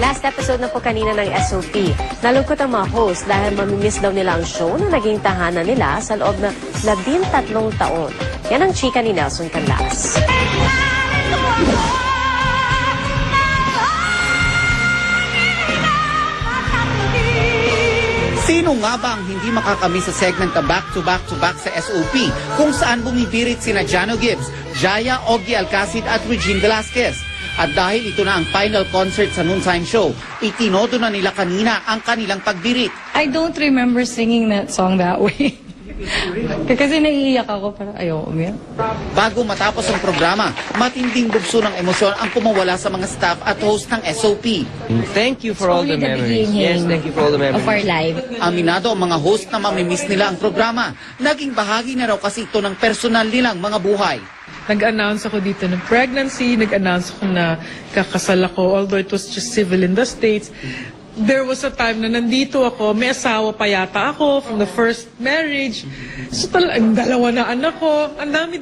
Last episode na po kanina ng SOP. Nalungkot ang mga host dahil mamimiss daw nila ang show na naging tahanan nila sa loob ng 13 taon. Yan ang chika ni Nelson Canlas. Sino nga ba ang hindi makakamiss sa segment na back-to-back-to-back sa SOP kung saan bumibirit sina Jano Gibbs, Jaya, Ogie Alcacid at Regine Velasquez? At dahil ito na ang final concert sa noontime show, itinodo na nila kanina ang kanilang pagbirit. I don't remember singing that song that way. Kasi naiiyak ako, parang ayoko umiyak. Bago matapos ang programa, matinding bugso ng emosyon ang kumawala sa mga staff at host ng SOP. Thank you for all the memories. Yes, thank you for all the memories. Of our life. Aminado ang mga host na mamimiss nila ang programa. Naging bahagi na raw kasi ito ng personal nilang mga buhay. Nag-announce ako dito ng pregnancy, nag-announce ako na kakasal ako, although it was just civil in the States. There was a time na nandito ako, may asawa pa yata ako from the first marriage. So ang dalawa na anak ko, ang dami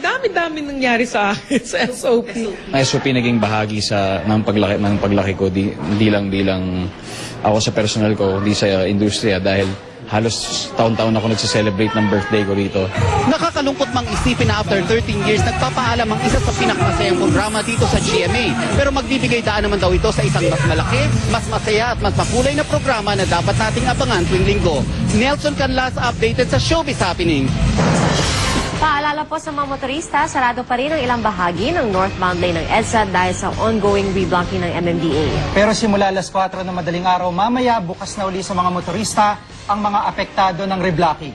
nangyari sa akin sa SOP. SOP naging bahagi ng paglaki ko, hindi lang ako sa personal ko, hindi sa industriya dahil halos taon-taon ako nagse-celebrate ng birthday ko rito. Nakakalungkot mang isipin na after 13 years, nagpapaalam ang isa sa pinakamasayang programa dito sa GMA. Pero magbibigay daan naman daw ito sa isang mas malaki, mas masaya at mas makulay na programa na dapat nating abangan tuwing linggo. Nelson Canlas updated sa Showbiz Happening. Paalala po sa mga motorista, sarado pa rin ang ilang bahagi ng northbound lane ng EDSA dahil sa ongoing reblocking ng MMDA. Pero simula alas 4 ng madaling araw, mamaya bukas na uli sa mga motorista ang mga apektado ng reblocking.